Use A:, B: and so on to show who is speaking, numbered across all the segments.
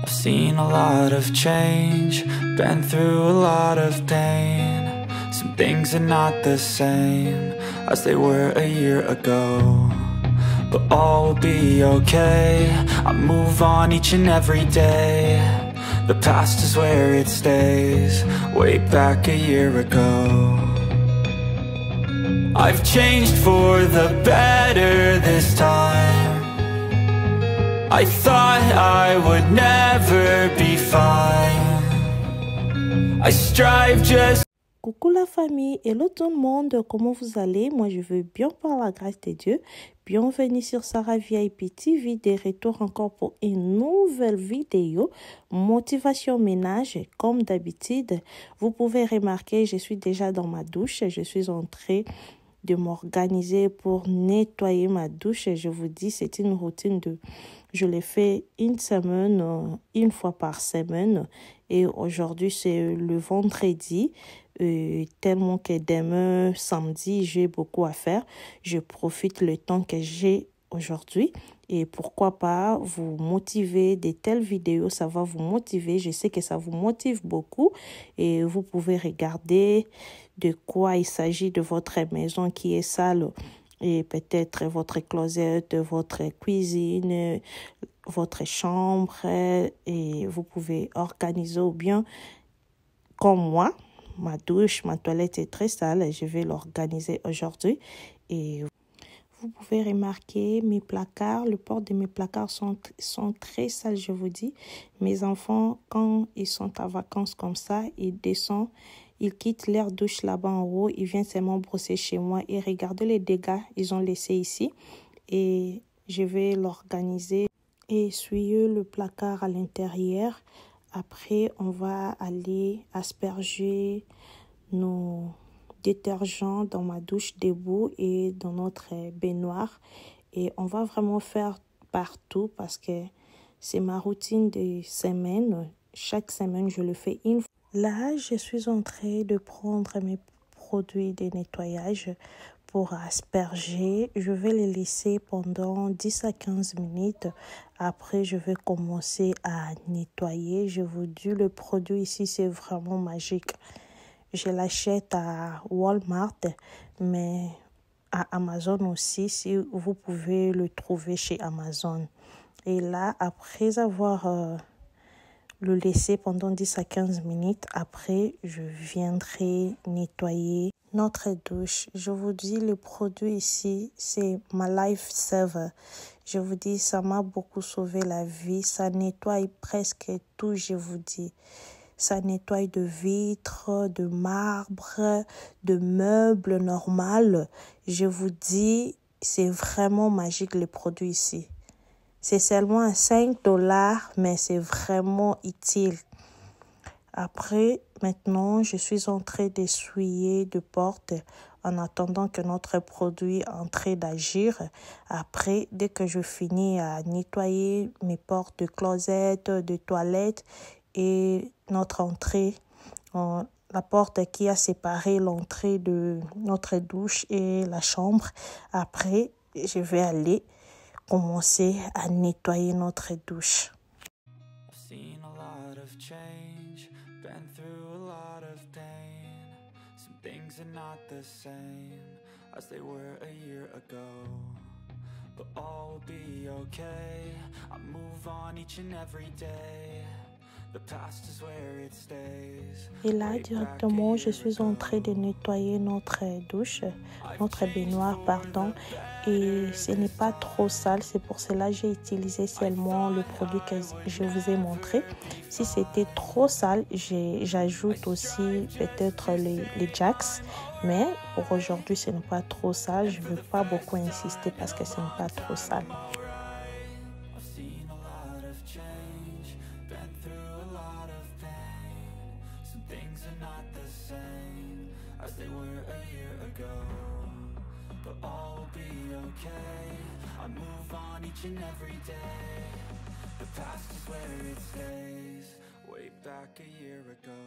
A: I've seen a lot of change, been through a lot of pain. Some things are not the same as they were a year ago, but all will be okay. I move on each and every day. The past is where it stays, way back a year ago. I've changed for the better this time. I thought I would never be fine. I strive just.
B: Coucou la famille, hello tout le monde, comment vous allez? Moi je vais bien par la grâce de Dieu. Bienvenue sur Sarah VIP TV, de retour encore pour une nouvelle vidéo. Motivation ménage, comme d'habitude. Vous pouvez remarquer, je suis déjà dans ma douche, je suis en train de m'organiser pour nettoyer ma douche. Je vous dis, c'est une routine je l'ai fait une semaine, une fois par semaine. Et aujourd'hui, c'est le vendredi. Tellement que demain, samedi, j'ai beaucoup à faire. Je profite le temps que j'ai aujourd'hui. Et pourquoi pas vous motiver de telles vidéos, ça va vous motiver. Je sais que ça vous motive beaucoup. Et vous pouvez regarder de quoi il s'agit de votre maison qui est sale. Et peut-être votre closet, votre cuisine, votre chambre. Et vous pouvez organiser ou bien, comme moi, ma douche, ma toilette est très sale. Je vais l'organiser aujourd'hui. Et vous pouvez remarquer mes placards. Le port de mes placards sont très sales, je vous dis. Mes enfants, quand ils sont en vacances comme ça, ils descendent. Ils quittent leur douche là-bas en haut. Ils viennent seulement brosser chez moi. Et regardez les dégâts ils ont laissés ici. Et je vais l'organiser et essuyer le placard à l'intérieur. Après, on va aller asperger nos détergents dans ma douche debout et dans notre baignoire. Et on va vraiment faire partout parce que c'est ma routine de semaine. Chaque semaine, je le fais une fois. Là, je suis en train de prendre mes produits de nettoyage pour asperger. Je vais les laisser pendant 10 à 15 minutes. Après, je vais commencer à nettoyer. Je vous dis, le produit ici, c'est vraiment magique. Je l'achète à Walmart, mais à Amazon aussi, si vous pouvez le trouver chez Amazon. Et là, après avoir le laisser pendant 10 à 15 minutes. Après, je viendrai nettoyer notre douche. Je vous dis, le produit ici, c'est ma Life Saver. Je vous dis, ça m'a beaucoup sauvé la vie. Ça nettoie presque tout, je vous dis. Ça nettoie de vitres, de marbre, de meubles normaux. Je vous dis, c'est vraiment magique le produit ici. C'est seulement à $5, mais c'est vraiment utile. Après, maintenant, je suis en train d'essuyer de portes en attendant que notre produit est en train d'agir. Après, dès que je finis à nettoyer mes portes de closet, de toilettes et notre entrée, la porte qui a séparé l'entrée de notre douche et la chambre. Après, je vais aller commencer à nettoyer notre douche.
A: I've seen a lot of change, been through a lot of pain. Some things are not the same as they were a year ago, but all will be okay. I move on each and every day. The past is where it stays.
B: Et là, directement, je suis en train de nettoyer notre douche, notre baignoire, pardon. Et ce n'est pas trop sale, c'est pour cela que j'ai utilisé seulement le produit que je vous ai montré. Si c'était trop sale, j'ajoute aussi peut-être les Jax. Mais pour aujourd'hui, ce n'est pas trop sale. Je ne veux pas beaucoup insister parce que ce n'est pas trop sale.
A: I move on each and every day. The past is where it stays, way back a year ago.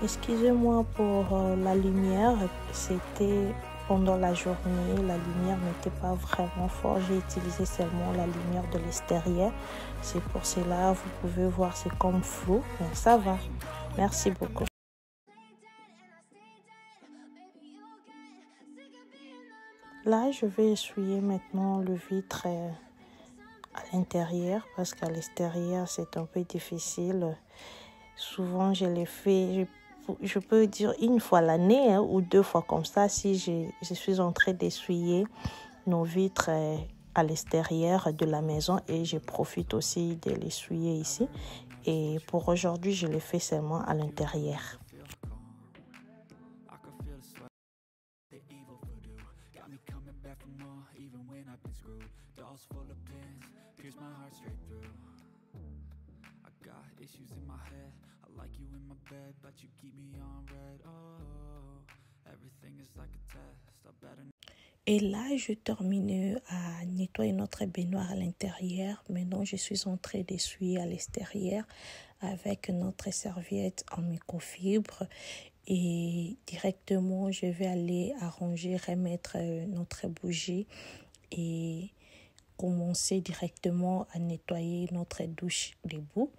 B: Excusez-moi pour la lumière, c'était pendant la journée, la lumière n'était pas vraiment forte. J'ai utilisé seulement la lumière de l'extérieur. C'est pour cela, vous pouvez voir, c'est comme flou, mais ça va. Merci beaucoup. Là, je vais essuyer maintenant le vitre à l'intérieur parce qu'à l'extérieur, c'est un peu difficile. Souvent, je l'ai fait, je peux dire une fois l'année ou 2 fois comme ça si je suis en train d'essuyer nos vitres à l'extérieur de la maison et je profite aussi de l'essuyer ici. Et pour aujourd'hui, je l'ai fait seulement à l'intérieur. Et là, je termine à nettoyer notre baignoire à l'intérieur. Maintenant, je suis en train d'essuyer à l'extérieur avec notre serviette en microfibre. Et directement, je vais aller arranger, remettre notre bougie et commencer directement à nettoyer notre douche d'égout.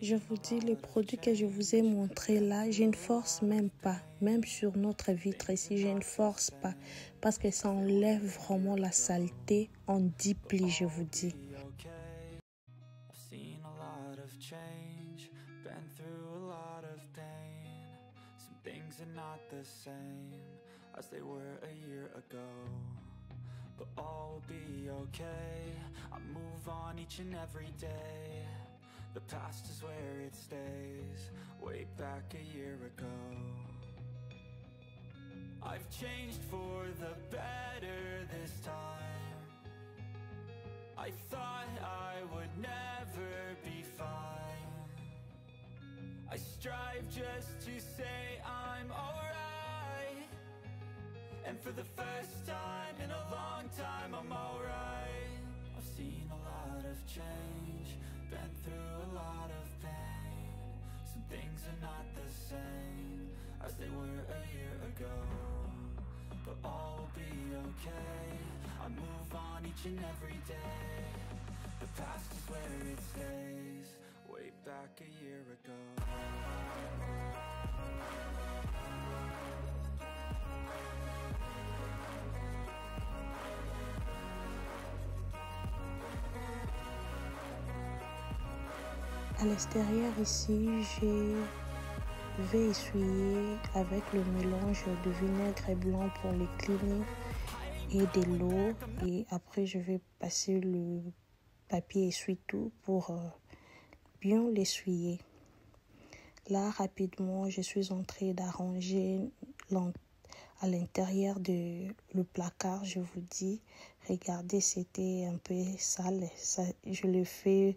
B: Je vous dis, les produits que je vous ai montrés là, je ne force même pas. Même sur notre vitre ici, je ne force pas. Parce que ça enlève vraiment la saleté en 10 plis, je vous dis.
A: But all will be okay. I move on each and every day. The past is where it stays. Way back a year ago. I've changed for the better this time. I thought I would never be fine. I strive just to say I'm alright. And for the first time in a long time, I'm alright. I've seen a lot of change, been through a lot of pain. Some things are not the same as they were a year ago. But all will be okay. I move on each and every day. The past is where it stays. Way back a year ago.
B: À l'extérieur ici, je vais essuyer avec le mélange de vinaigre blanc pour les cleaning et de l'eau. Et après, je vais passer le papier essuie-tout pour bien l'essuyer. Là, rapidement, je suis en train d'arranger à l'intérieur de le placard, je vous dis. Regardez, c'était un peu sale. Ça, je le fais,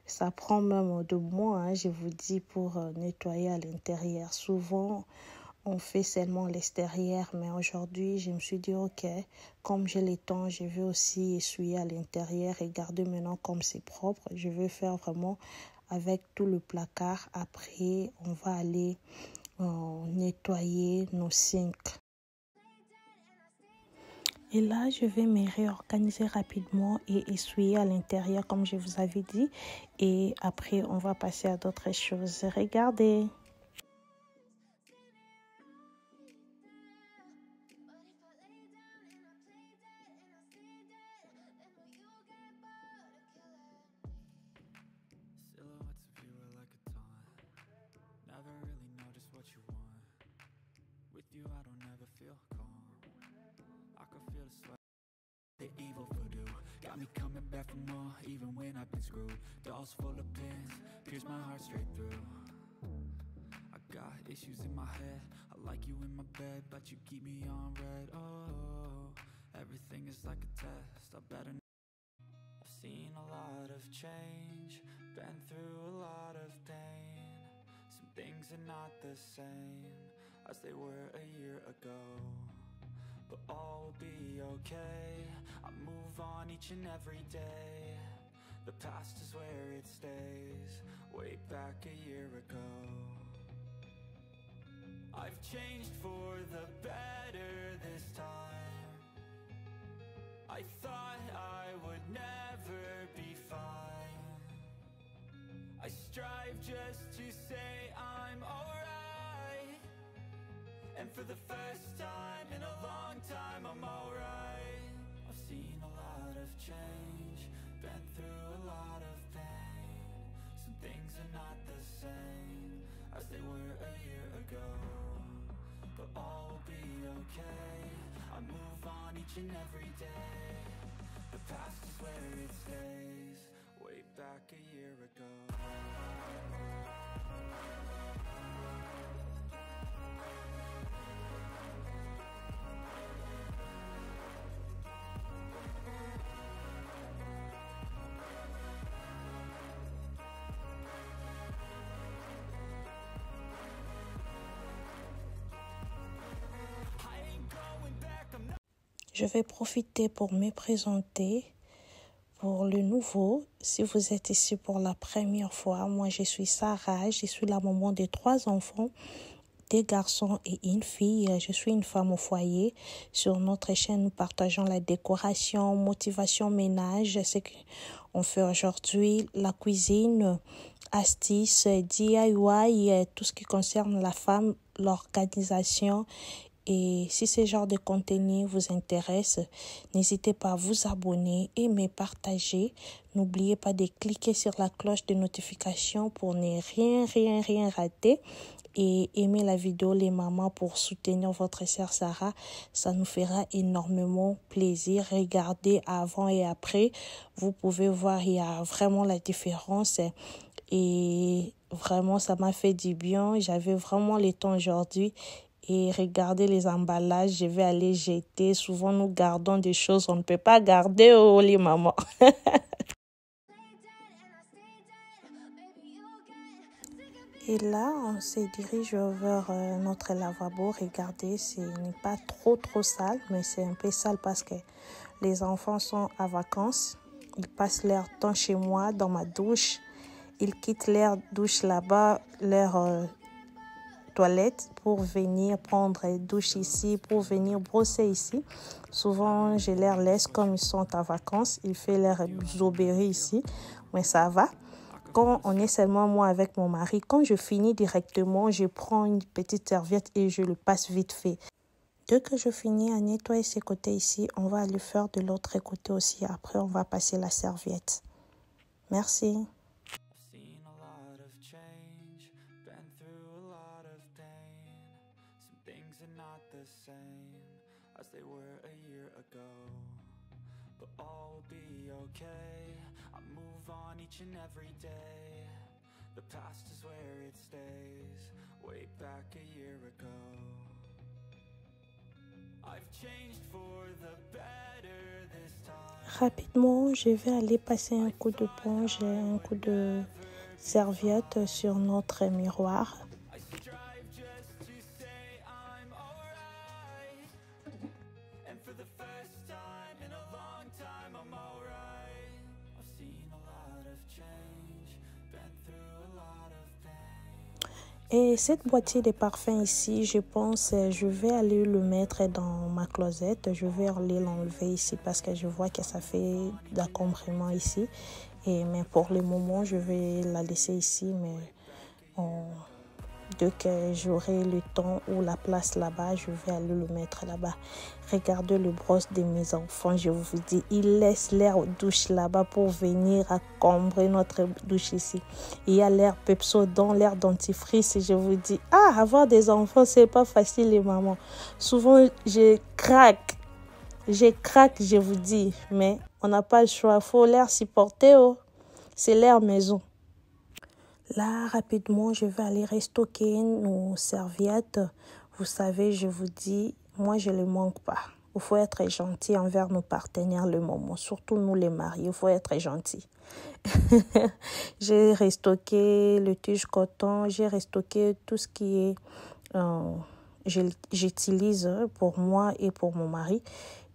B: ça prend même 2 mois, hein, je vous dis, pour nettoyer à l'intérieur. Souvent, on fait seulement l'extérieur, mais aujourd'hui, je me suis dit, ok, comme j'ai le temps, je vais aussi essuyer à l'intérieur. Regardez maintenant comme c'est propre. Je vais faire vraiment avec tout le placard. Après, on va aller nettoyer nos sinks. Et là, je vais me réorganiser rapidement et essuyer à l'intérieur, comme je vous avais dit. Et après, on va passer à d'autres choses. Regardez.
A: Got me coming back for more, even when I've been screwed. Dolls full of pins, pierce my heart straight through. I got issues in my head, I like you in my bed, but you keep me on red. Oh, everything is like a test, I better. I've seen a lot of change, been through a lot of pain. Some things are not the same as they were a year ago. But all will be okay. I move on each and every day. The past is where it stays. Way back a year ago. I've changed for the better this I thought I would never be fine. I strive just to say I'm alright, and for the first time in a long time I'm alright. I've seen a lot of change, been through a lot of pain. Some things are not the same as they were a year ago, but all will be okay. I move on each and every day. The past is where it stays, way back a year ago.
B: Je vais profiter pour me présenter pour le nouveau. Si vous êtes ici pour la première fois, moi je suis Sarah, je suis la maman de 3 enfants, 2 garçons et une fille. Je suis une femme au foyer. Sur notre chaîne, nous partageons la décoration, motivation, ménage, ce qu'on fait aujourd'hui, la cuisine, astuces, DIY, tout ce qui concerne la femme, l'organisation. Et si ce genre de contenu vous intéresse, n'hésitez pas à vous abonner, aimer, partager. N'oubliez pas de cliquer sur la cloche de notification pour ne rien rater. Et aimer la vidéo les mamans pour soutenir votre sœur Sarah. Ça nous fera énormément plaisir. Regardez avant et après. Vous pouvez voir, il y a vraiment la différence. Et vraiment, ça m'a fait du bien. J'avais vraiment le temps aujourd'hui. Et regardez les emballages, je vais aller jeter. Souvent, nous gardons des choses qu'on ne peut pas garder, oh les mamans. Et là, on se dirige vers notre lavabo. Regardez, ce n'est pas trop sale, mais c'est un peu sale parce que les enfants sont à vacances. Ils passent leur temps chez moi, dans ma douche. Ils quittent leur douche là-bas, leur toilette pour venir prendre douche ici, pour venir brosser ici. Souvent, je les laisse comme ils sont en vacances. Ils font leur zoberie ici, mais ça va. Quand on est seulement moi avec mon mari, quand je finis directement, je prends une petite serviette et je le passe vite fait. Dès que je finis à nettoyer ces côtés ici, on va aller faire de l'autre côté aussi. Après, on va passer la serviette. Merci.
A: As they were a year ago, but all will be okay. I move on each and every day. The past is where it stays, way back a year ago. I've changed for the better this time.
B: Rapidement, je vais aller passer un coup d'éponge et un coup de serviette sur notre miroir. Et cette boîtier de parfum ici, je pense, je vais aller le mettre dans ma closette. Je vais aller l'enlever ici parce que je vois que ça fait d'encombrement ici. Mais pour le moment, je vais la laisser ici. Mais dès que j'aurai le temps ou la place là-bas, je vais aller le mettre là-bas. Regardez le brosse de mes enfants, je vous dis, ils laissent leur douche là-bas pour venir encombrer notre douche ici. Il y a l'air Pepsodent, l'air dentifrice, je vous dis, avoir des enfants, c'est pas facile les mamans. Souvent, je craque, je vous dis, mais on n'a pas le choix, il faut l'air supporter, c'est leur maison. Là, rapidement, je vais aller restocker nos serviettes. Vous savez, je vous dis, moi, je ne les manque pas. Il faut être gentil envers nos partenaires le moment. Surtout nous, les mariés, il faut être gentil. J'ai restocké le tige coton. J'ai restocké tout ce qui est... j'utilise pour moi et pour mon mari.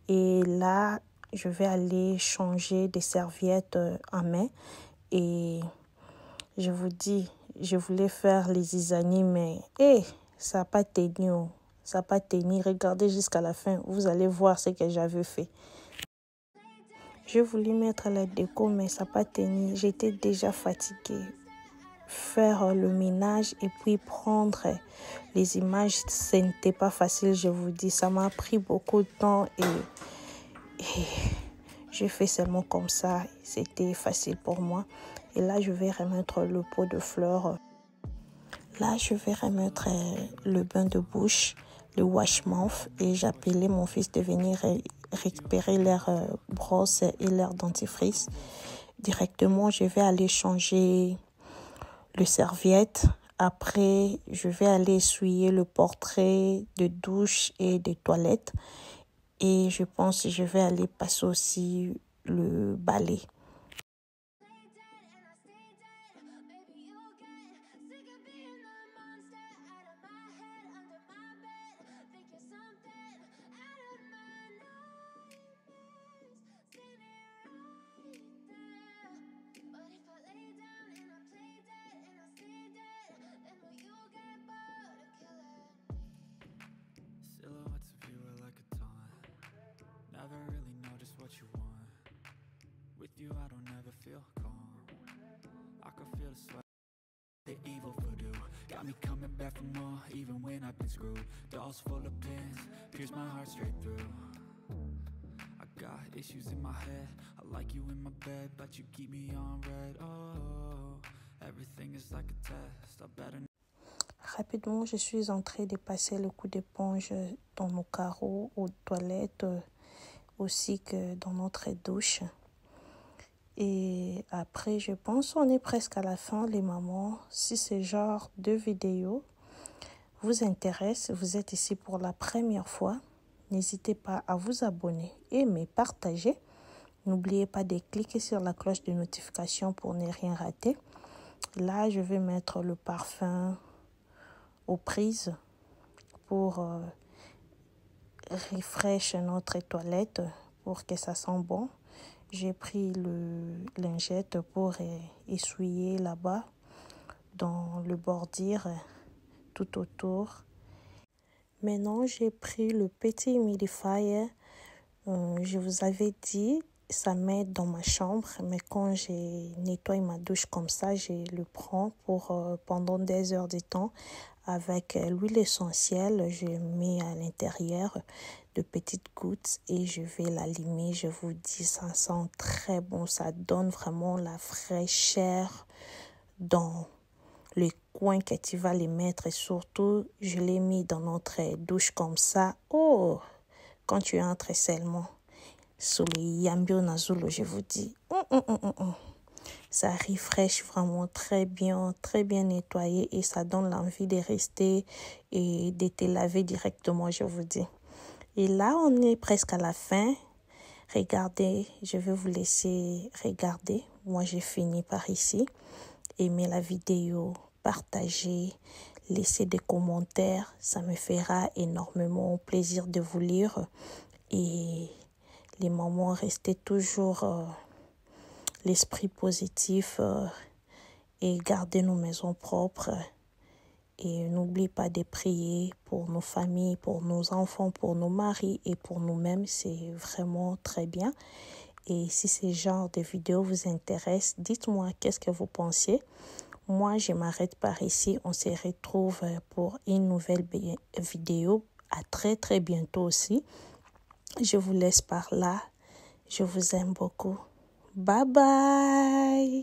B: Et là, je vais aller changer des serviettes en main. Et... je vous dis, je voulais faire les zizanies, mais ça n'a pas tenu. Ça n'a pas tenu. Regardez jusqu'à la fin. Vous allez voir ce que j'avais fait. Je voulais mettre la déco, mais ça n'a pas tenu. J'étais déjà fatiguée. Faire le ménage et puis prendre les images, ce n'était pas facile, je vous dis. Ça m'a pris beaucoup de temps et j'ai fait seulement comme ça. C'était facile pour moi. Et là, je vais remettre le pot de fleurs. Là, je vais remettre le bain de bouche, le wash mouth. Et j'appelais mon fils de venir récupérer leur brosse et leur dentifrice. Directement, je vais aller changer le serviette. Après, je vais aller essuyer le portrait de douche et des toilettes. Et je pense que je vais aller passer aussi le balai.
A: Never really know just what you want. With you I don't ever feel calm. I can feel the sweat, the evil voodoo got me coming back for more, even when I've been screwed. Dolls full of pins, pierce my heart straight through. I got issues in my head, I like you in my bed, but you keep me on red. Oh, everything is like a test, I better.
B: Rapidement, je suis en train de passer le coup d'éponge dans nos carreaux, aux toilettes, aussi que dans notre douche. Et après, je pense on est presque à la fin, les mamans. Si ce genre de vidéo vous intéresse, vous êtes ici pour la première fois, n'hésitez pas à vous abonner, aimer, partager. N'oubliez pas de cliquer sur la cloche de notification pour ne rien rater. Là, je vais mettre le parfum aux prises pour refresh notre toilette pour que ça sente bon. J'ai pris le lingette pour essuyer là-bas dans le bordure tout autour. Maintenant, j'ai pris le petit humidifier. Je vous avais dit, ça m'aide dans ma chambre, mais quand je nettoie ma douche comme ça, je le prends pour pendant des heures de temps. Avec l'huile essentielle, je mets à l'intérieur de petites gouttes et je vais l'allumer. Je vous dis, ça sent très bon. Ça donne vraiment la fraîcheur dans le coin que tu vas les mettre. Et surtout, je l'ai mis dans notre douche comme ça. Oh, quand tu entres seulement sous le Yambio Nazulo, je vous dis, ça refresh vraiment très bien nettoyé et ça donne l'envie de rester et de te laver directement, je vous dis. Et là, on est presque à la fin. Regardez, je vais vous laisser regarder. Moi, j'ai fini par ici. Aimez la vidéo, partagez, laissez des commentaires. Ça me fera énormément plaisir de vous lire. Et les mamans, restez toujours l'esprit positif et gardez nos maisons propres. Et n'oubliez pas de prier pour nos familles, pour nos enfants, pour nos maris et pour nous-mêmes. C'est vraiment très bien. Et si ce genre de vidéo vous intéresse, dites-moi qu'est-ce que vous pensiez. Moi, je m'arrête par ici. On se retrouve pour une nouvelle vidéo. À très bientôt aussi. Je vous laisse par là. Je vous aime beaucoup. Bye bye.